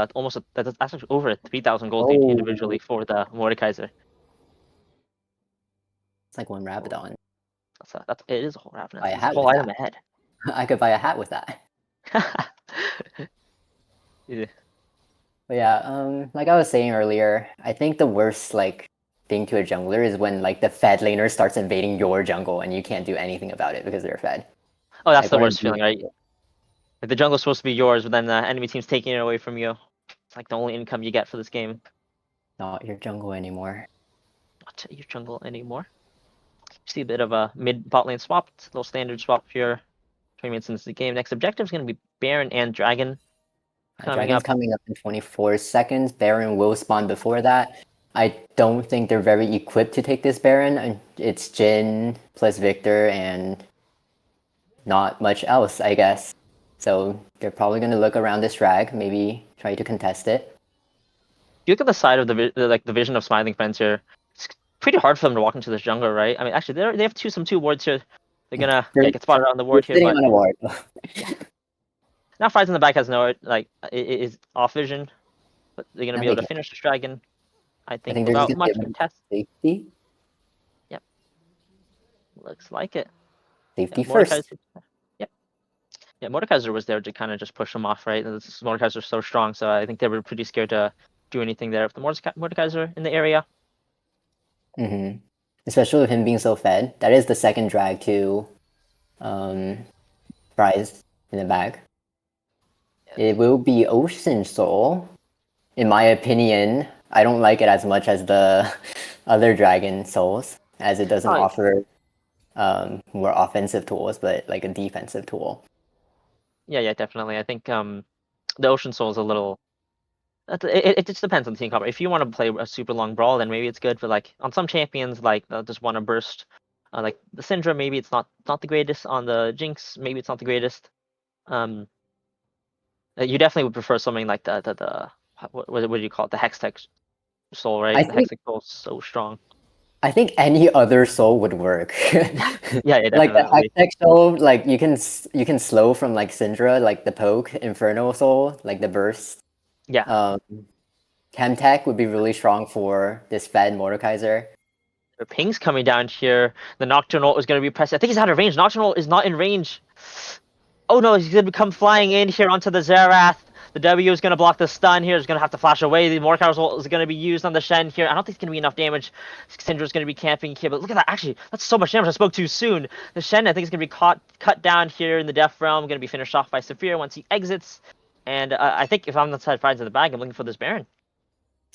that's actually over 3,000 gold lead individually for the Mordekaiser. It's like 1 Rabadon. It is a whole Rabadon. It's a whole item ahead. I could buy a hat with that. Yeah. But yeah, like I was saying earlier, I think the worst like thing to a jungler is when like the fed laner starts invading your jungle and you can't do anything about it because they're fed. Oh, that's the worst feeling, right? Like the jungle's supposed to be yours, but then the enemy team's taking it away from you. It's like the only income you get for this game. Not your jungle anymore. Not your jungle anymore. See a bit of a mid bot lane swap, a little standard swap here. 20 minutes into the game. Next objective is going to be Baron and Dragon. Dragon's coming up in 24 seconds. Baron will spawn before that. I don't think they're very equipped to take this Baron. It's Jin plus Victor and not much else, I guess. So they're probably going to look around this drag, maybe try to contest it. If you look at the side of the vision of Smiling Friends here, it's pretty hard for them to walk into this jungle, right? I mean, actually, they have some two wards here. They're gonna get spotted on the ward here, but on a ward. now Fries in the back has no is off vision, but they're gonna be able to finish this dragon. I think they're just without much gonna contest. Safety. Yep, looks like it. Safety first. Yeah, Mordekaiser was there to kind of just push them off, right? Mordekaiser is so strong, so I think they were pretty scared to do anything there with the Mordekaiser in the area. Mm-hmm. Especially with him being so fed. That is the second drag to Fries in the back. Yeah. It will be Ocean Soul. In my opinion, I don't like it as much as the other Dragon Souls, as it doesn't offer more offensive tools, but like a defensive tool. Yeah, definitely. I think the Ocean Soul is a little. It just depends on the team combo. If you want to play a super long brawl, then maybe it's good. But like on some champions, like they'll just want to burst. Like the Syndra, maybe it's not the greatest. On the Jinx, maybe it's not the greatest. You definitely would prefer something like the what do you call it? The Hextech Soul, right? The Hextech Soul is so strong. I think any other soul would work. Yeah, definitely. Like the Hextech Soul, like you can slow from like Syndra, like the poke, Inferno Soul, like the burst. Yeah. Chemtech would be really strong for this fed Mordekaiser. The ping's coming down here. The Nocturnal is going to be pressed. I think he's out of range. Nocturnal is not in range. Oh no, he's going to come flying in here onto the Xerath. The W is going to block the stun here. He's going to have to flash away. The Mordekaiser is going to be used on the Shen here. I don't think it's going to be enough damage. Syndra's going to be camping here. But look at that. Actually, that's so much damage. I spoke too soon. The Shen, I think, is going to be cut down here in the Death Realm. Going to be finished off by Saphir once he exits. And I think if I'm the side Fries in the bag, I'm looking for this Baron.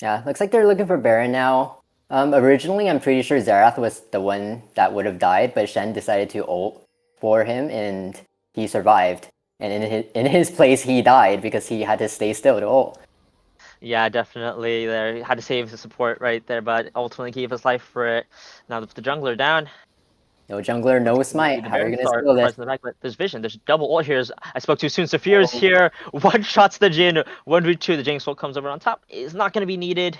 Yeah, looks like they're looking for Baron now. Originally, I'm pretty sure Xerath was the one that would have died, but Shen decided to ult for him, and he survived. And in his place, he died because he had to stay still to ult. Yeah, definitely. There, he had to save his support right there, but ultimately gave his life for it. Now the jungler down. No jungler, no smite. How are you gonna steal this? In the back, but there's vision. There's double ult here. I spoke too soon. Saphir is here. One shots the Jin. 1v2. The Jinx ult comes over on top. Is not going to be needed.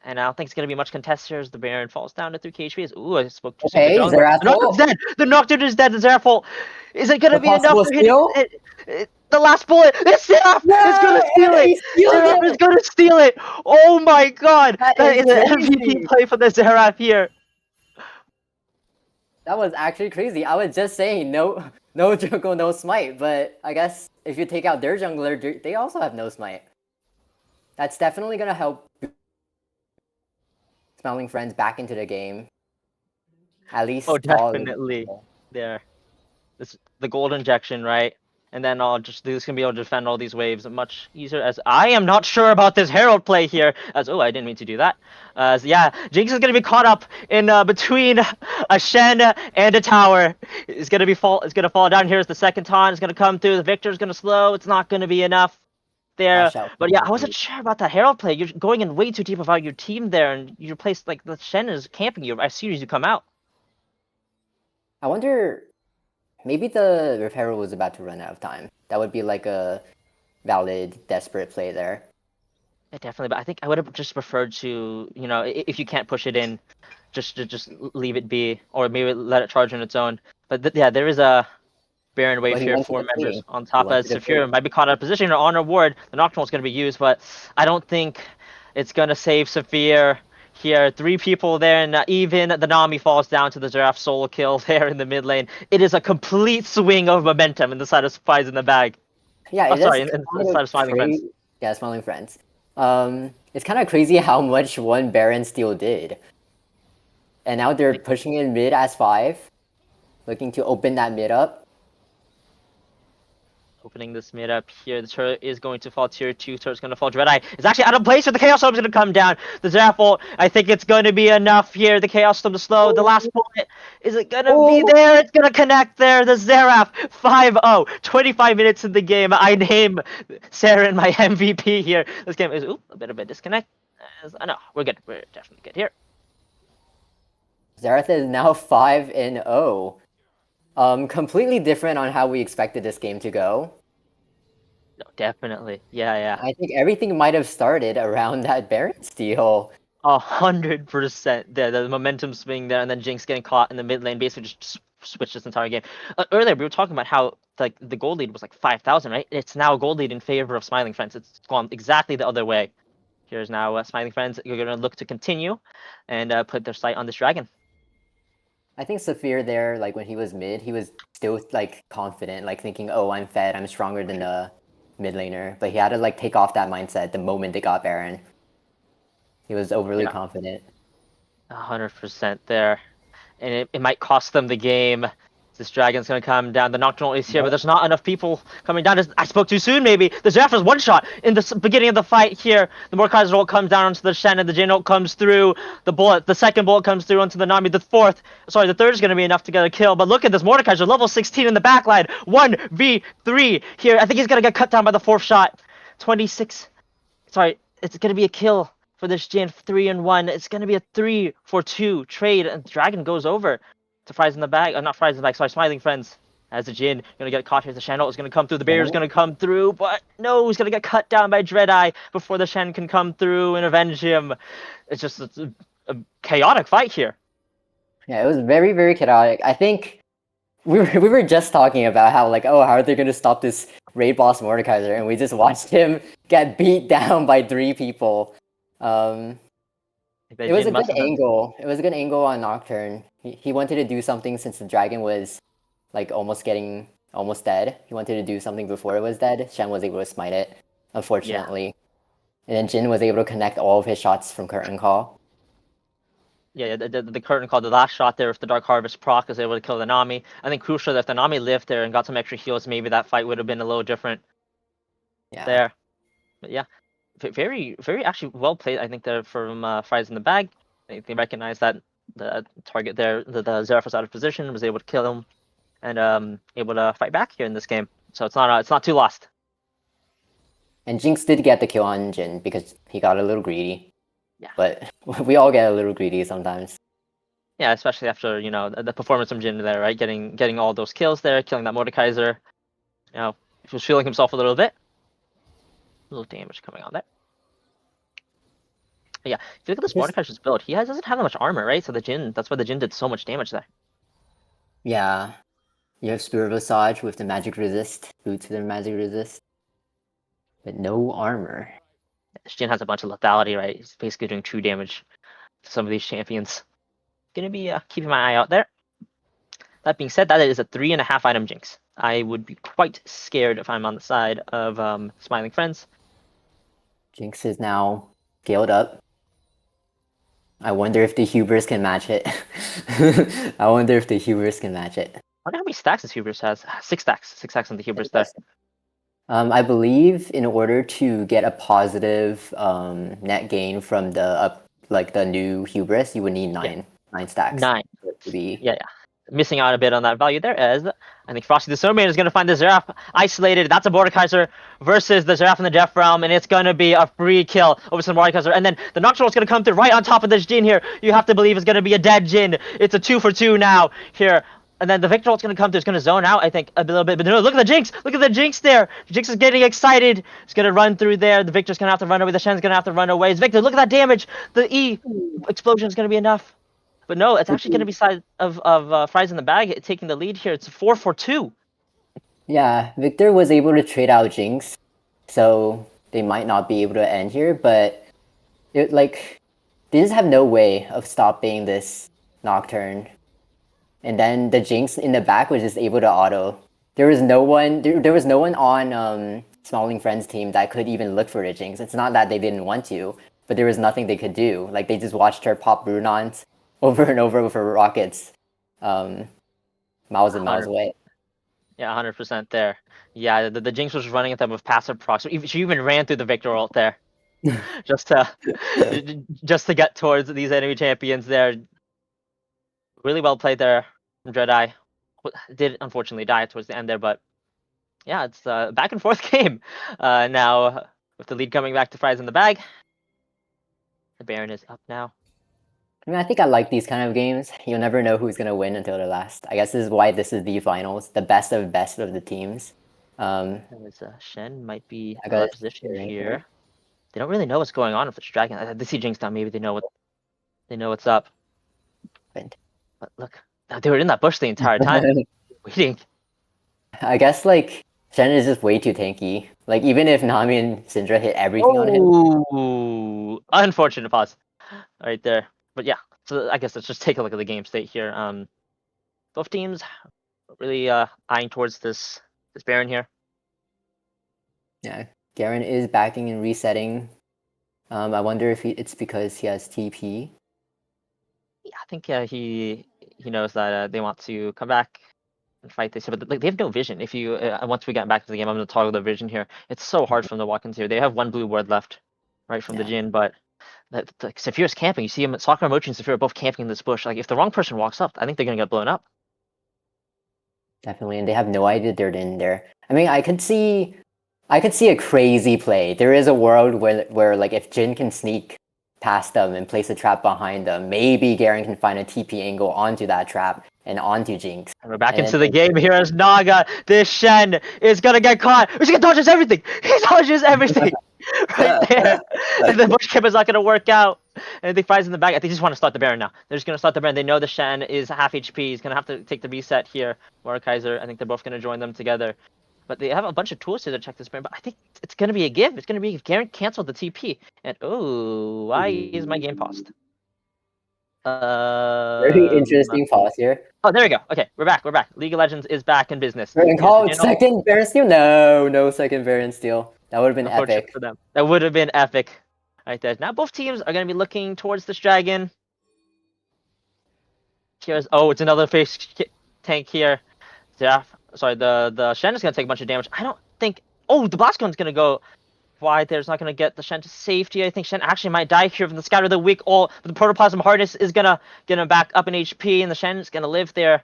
And I don't think it's going to be much contest here as the Baron falls down to 3k HP. Ooh, I spoke too soon. Okay, Xerath Nocturne's dead. The Nocturne is dead. The Xerath ult. Is it going to be enough to hit the last bullet? It's Xerath! It's going to steal it! Xerath is going to steal it! Oh my god! That is an MVP play for the Xerath here. That was actually crazy. I was just saying no jungle, no smite, but I guess if you take out their jungler, they also have no smite. That's definitely going to help Smiling Friends back into the game. At least. Oh, definitely. There. The gold injection, right? And then this can be able to defend all these waves much easier. As I am not sure about this Herald play here. As I didn't mean to do that. Yeah, Jinx is gonna be caught up in between a Shen and a tower. It's gonna fall down here as the second taunt is gonna come through. The Victor's gonna slow. It's not gonna be enough there. But yeah, I wasn't sure about that Herald play. You're going in way too deep about your team there, and your place like the Shen is camping you as soon as you come out. I wonder. Maybe the Herald was about to run out of time. That would be like a valid, desperate play there. Yeah, definitely, but I think I would have just preferred to, if you can't push it in, just leave it be, or maybe let it charge on its own. But yeah, there is a Baron wave here, 4 members on top of Saphir. Might be caught out of position or on a ward. The Nocturnal is going to be used, but I don't think it's going to save Saphir. Here, 3 people there, and even the Nami falls down to the Xerath solo kill there in the mid lane. It is a complete swing of momentum in the side of Spies in the bag. Yeah, in the side of Smiling Friends. Yeah, Smiling Friends. It's kind of crazy how much one Baron steal did. And now they're pushing in mid as 5, looking to open that mid up. Opening this mid up here. The turret is going to fall tier 2. Turret's going to fall. Dread Eye is actually out of place, so the Chaos Storm is going to come down. The Xerath ult, I think it's going to be enough here. The Chaos Storm to slow. The last bullet, is it going to be there? It's going to connect there. The Xerath 5-0. 25 minutes in the game. I name Saren my MVP here. This game is a bit of a disconnect. No, we're good. We're definitely good here. Xerath is now 5-0. Completely different on how we expected this game to go. No, definitely. Yeah. I think everything might have started around that Baron steal. 100% there. The momentum swing there, and then Jinx getting caught in the mid lane, basically just switched this entire game. Earlier, we were talking about how like the gold lead was like 5,000, right? It's now a gold lead in favor of Smiling Friends. It's gone exactly the other way. Here's now Smiling Friends. You're gonna look to continue and put their sight on this dragon. I think Saphir there, like when he was mid, he was still like confident, like thinking, "Oh, I'm fed. I'm stronger than the mid laner." But he had to like take off that mindset the moment they got Baron. He was overly confident. 100% there, and it might cost them the game. This dragon's gonna come down. The Nocturnal is here, but there's not enough people coming down. I spoke too soon, maybe. The Zeraph's one shot in the beginning of the fight here. The Mordekaiser ult comes down onto the Shen, and the Jin ult comes through. The second bullet comes through onto the Nami. The third is gonna be enough to get a kill. But look at this Mordekaiser, level 16 in the backline. 1v3 here. I think he's gonna get cut down by the fourth shot. 26. Sorry, it's gonna be a kill for this Jin. 3-1. It's gonna be a 3-for-2 trade, and Dragon goes over to Fries in the bag. Not Fries in the bag, sorry, Smiling Friends. As the Jin gonna get caught here. The Shen ult is gonna come through. The barrier's gonna come through, but no, he's gonna get cut down by Dreadeye before the Shen can come through and avenge him. It's just a chaotic fight here. Yeah, it was very, very chaotic. I think we were just talking about how like, oh, how are they gonna stop this raid boss Mordekaiser, and we just watched him get beat down by 3 people. It was a good angle. It was a good angle on Nocturne. He wanted to do something since the dragon was like almost dead. He wanted to do something before it was dead. Shen was able to smite it, unfortunately. Yeah. And then Jin was able to connect all of his shots from Curtain Call. Yeah, the Curtain Call, the last shot there with the Dark Harvest proc was able to kill the Nami. I think crucial that if the Nami lived there and got some extra heals, maybe that fight would have been a little different. Yeah. There. But yeah. Very, very actually well played, I think, there from Fries in the bag. They recognized that the target there, the Zeraf was out of position, was able to kill him, and able to fight back here in this game. So it's not too lost. And Jinx did get the kill on Jin because he got a little greedy. Yeah. But we all get a little greedy sometimes. Yeah, especially after, you know, the performance from Jin there, right? Getting all those kills there, killing that Mordekaiser. You know, he was feeling himself a little bit. A little damage coming on there. But yeah, if you look at this Mordekaiser's build, he doesn't have that much armor, right? So that's why the Jin did so much damage there. Yeah. You have Spirit Visage with the magic resist, boots with the magic resist. But no armor. Jin has a bunch of lethality, right? He's basically doing true damage to some of these champions. Gonna be keeping my eye out there. That being said, that is a 3.5 item Jinx. I would be quite scared if I'm on the side of Smiling Friends. Jinx is now scaled up. I wonder if the Hubris can match it. I wonder if the Hubris can match it. I wonder how many stacks this Hubris has. 6 stacks. 6 stacks on the Hubris there. I believe in order to get a positive net gain from the new Hubris, you would need 9 stacks. 9. To be... Yeah. Missing out a bit on that value there, as I think Frosty the Snowman is going to find the Zeraf isolated. That's a Mordekaiser versus the Zeraf in the Death Realm, and it's going to be a free kill over some Mordekaiser. And then the Nocturnal is going to come through right on top of this Jin here. You have to believe it's going to be a dead Jin. It's a 2-for-2 now here. And then the Victor ult's going to come through. It's going to zone out, I think, a little bit. But no, look at the Jinx. Look at the Jinx there. The Jinx is getting excited. It's going to run through there. The Victor's going to have to run away. The Shen's going to have to run away. It's Victor, look at that damage. The E explosion is going to be enough. But no, it's actually going to be side of Fries in the bag taking the lead here. It's 4-for-2. Yeah, Victor was able to trade out Jinx, so they might not be able to end here. But they just have no way of stopping this Nocturne. And then the Jinx in the back was just able to auto. There was no one. There was no one on Smiling Friends team that could even look for the Jinx. It's not that they didn't want to, but there was nothing they could do. Like they just watched her pop Runons over and over with her rockets, miles and miles away. Yeah, 100% there. Yeah, the Jinx was running at them with passive proc. So she even ran through the Victor ult there, just to get towards these enemy champions there. Really well played there from Dreadeye. Did unfortunately die towards the end there, but yeah, it's a back and forth game now with the lead coming back to Fries in the bag. The Baron is up now. I mean, I think I like these kind of games. You'll never know who's gonna win until the last. I guess this is why this is the finals, the best of the teams. Shen might be I out got of position here. They don't really know what's going on with the dragon. They see Jinx down. Maybe they know what's up. But look, they were in that bush the entire time, waiting. I guess like Shen is just way too tanky. Like even if Nami and Syndra hit everything on him. Ooh, unfortunate pause, right there. But yeah, so I guess let's just take a look at the game state here. Both teams really eyeing towards this Baron here. Yeah, Garen is backing and resetting. I wonder if it's because he has TP. Yeah, I think he knows that they want to come back and fight this, but like they have no vision. If you once we get back to the game, I'm going to toggle the vision here. It's so hard for them to walk into here. They have one blue ward left, right from the Jhin, but like Saphira's camping. You see him, Sakura, Mochi, and Saphira are both camping in this bush. Like if the wrong person walks up, I think they're going to get blown up. Definitely, and they have no idea they're in there. I mean, I could see a crazy play. There is a world where like if Jhin can sneak past them and place a trap behind them, maybe Garen can find a TP angle onto that trap and onto Jinx. And we're back into the game here as Naga. This Shen is gonna get caught. He's gonna dodges everything. He dodges everything right there. And the bush camp is not gonna work out. And they flies in the back. I think they just want to start the Baron now. They're just gonna start the Baron. They know the Shen is half HP. He's gonna have to take the reset here. Mordekaiser, I think they're both gonna join them together. But they have a bunch of tools here to check this Baron. But I think it's gonna be a give. It's gonna be if Garen canceled the TP. And oh, why is my game paused? Very interesting pause here. Oh, there we go. Okay, we're back. League of Legends is back in business. Call second Baron steal? No second Baron steal. That would have been epic for them. That would have been epic, right there. Now both teams are going to be looking towards this dragon. Here's it's another face tank here. Yeah, sorry. The Shen is going to take a bunch of damage. I don't think. Oh, the blast gun's going to go wide there. It's not going to get the Shen to safety. I think Shen actually might die here from the Scatter of the Weak. But the Protoplasm Harness is going to get him back up in HP, and the Shen is going to live there.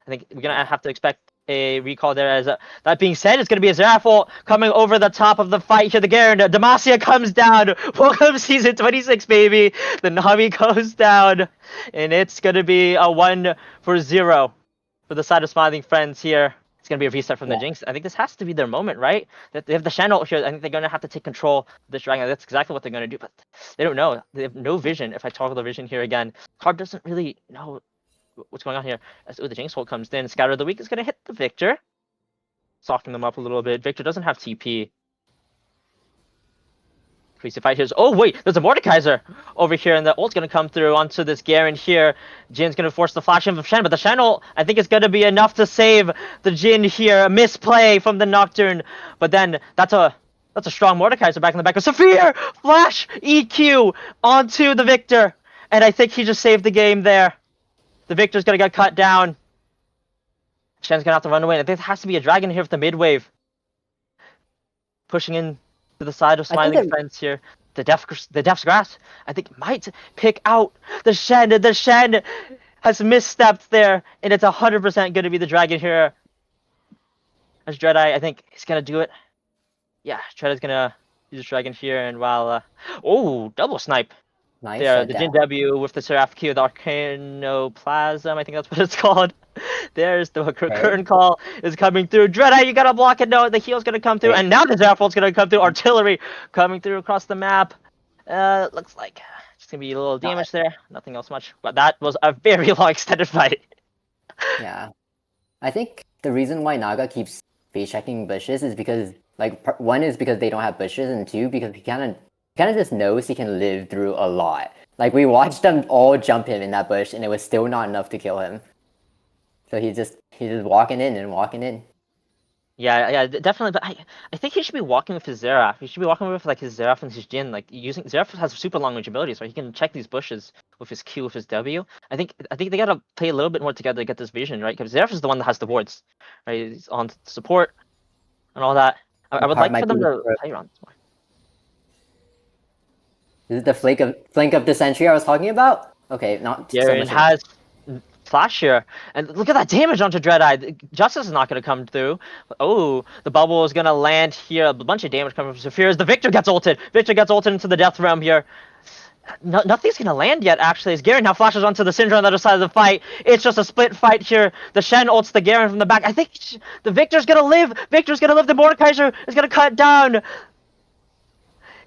I think we're going to have to expect a recall there. As that being said, it's going to be a Zeraphol coming over the top of the fight here. The Garen, Demacia comes down. Welcome season 26, baby. The Nami goes down, and it's going to be a 1-0 for the side of Smiling Friends here. It's going to be a reset from the Jinx. I think this has to be their moment, right? That they have the Shen ult here. I think they're going to have to take control of this dragon. That's exactly what they're going to do, but they don't know. They have no vision. If I toggle the vision here again, Carb doesn't really know what's going on here. As the Jinx ult comes in, Scatter of the Weak is going to hit the Victor. Soften them up a little bit. Victor doesn't have TP. Crazy fight here. Oh, wait, there's a Mordekaiser over here, and the ult's going to come through onto this Garen here. Jin's going to force the flash in of Shen, but the Shen ult, I think, is going to be enough to save the Jhin here. A misplay from the Nocturne, but then that's a strong Mordekaiser back in the back of Saphir! Flash EQ onto the Victor, and I think he just saved the game there. The Victor's going to get cut down. Shen's going to have to run away, and I think there has to be a dragon here with the mid-wave. Pushing in to the side of Smiling Friends here. The Death's Grasp, I think, might pick out the Shen. The Shen has misstepped there, and it's 100% going to be the dragon here. As Dreadeye, I think he's going to do it. Yeah, Dreadeye's going to use the dragon here, and while... double snipe. Nice. There, the Jhin W with the Seraph Q, the Arcanoplasm, I think that's what it's called. There's the curtain call is coming through. Dreadeye, you gotta block it. No, the heal's gonna come through, and now the Zeraphfol's gonna come through. Artillery coming through across the map. Looks like it's gonna be a little damage there. Nothing else much, but that was a very long extended fight. Yeah, I think the reason why Naga keeps face checking bushes is because, like, one is because they don't have bushes, and two because he kind of just knows he can live through a lot. Like, we watched them all jump him in that bush, and it was still not enough to kill him. So he's just walking in and walking in. Yeah, definitely. But I think he should be walking with his Seraph. He should be walking with like his Seraph and his Jhin. Like using Seraph has super long range abilities, so he can check these bushes with his Q, with his W. I think they gotta play a little bit more together to get this vision right, because Seraph is the one that has the wards, right? He's on support and all that. I would like for them to play around this more. Is it the flank of the sentry I was talking about? Okay, not Garen so much. has flash here, and look at that damage onto Dreadeye. Justice is not going to come through. Oh, the bubble is going to land here. A bunch of damage coming from Saphir as the Victor gets ulted. Victor gets ulted into the Death Realm here. Nothing's gonna land yet, actually, as Garen now flashes onto the Syndra on the other side of the fight. It's just a split fight here. The Shen ults the Garen from the back. I think the Victor's gonna live. Victor's gonna live. The Mordekaiser is gonna cut down.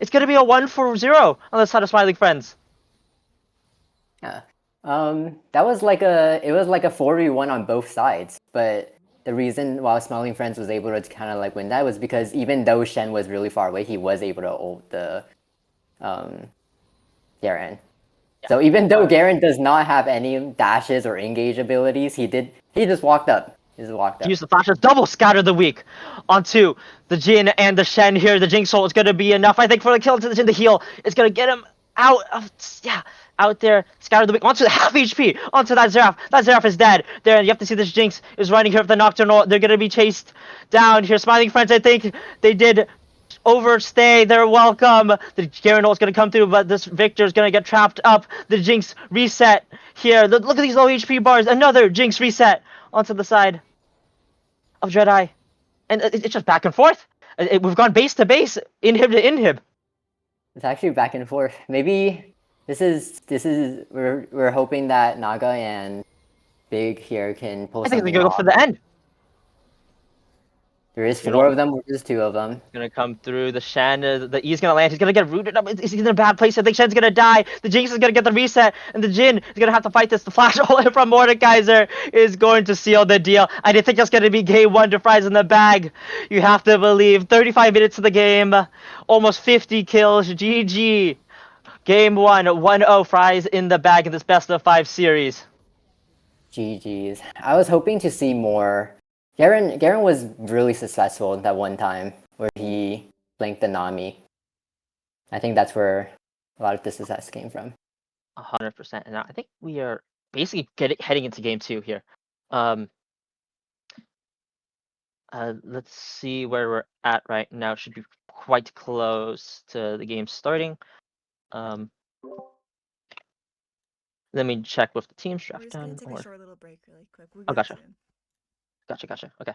It's gonna be a 1-4-0 on the side of Smiling Friends. Yeah. That was like a 4v1 on both sides, but the reason why Smiling Friends was able to kind of like win that was because even though Shen was really far away, he was able to ult the Garen. Yeah. So even though Garen does not have any dashes or engage abilities, he just walked up. He just walked up. Use the flashes, double scatter the weak onto the Jin and the Shen here. The Jinx ult is gonna be enough, I think, for the kill to the Jin. The heal is gonna get him out of out there. Scatter the weak onto the half HP onto that Seraph. That Seraph is dead. There, you have to see this Jinx is running here with the Nocturnal. They're gonna be chased down here. Smiling Friends, I think they did overstay their welcome. The Garen ult is gonna come through, but this Victor's gonna get trapped up. The Jinx reset here. Look at these low HP bars. Another Jinx reset onto the side of Dreadeye, and it's just back and forth. We've gone base to base, inhib to inhib. It's actually back and forth. Maybe this is we're hoping that Naga and Big here can pull I think something they're gonna go off. for the end. There is 4 of them versus 2 of them. Gonna come through the Shen. The E's gonna land. He's gonna get rooted up. He's in a bad place. I think Shen's gonna die. The Jinx is gonna get the reset, and the Jin is gonna have to fight this. The flash ult from Mordekaiser is going to seal the deal. I didn't think it's gonna be game 1 to Fries in the bag. You have to believe. 35 minutes of the game, almost 50 kills. GG. Game 1, 1-0 Fries in the bag in this best of 5 series. GG's. I was hoping to see more. Garen was really successful that one time where he flanked the Nami. I think that's where a lot of the success came from. 100%. And I think we are basically heading into game 2 here. Let's see where we're at right now. Should be quite close to the game starting. Let me check with the teams We're draft just gonna done. take a short little break really quick. We'll Oh, be back gotcha. soon. Gotcha. Okay.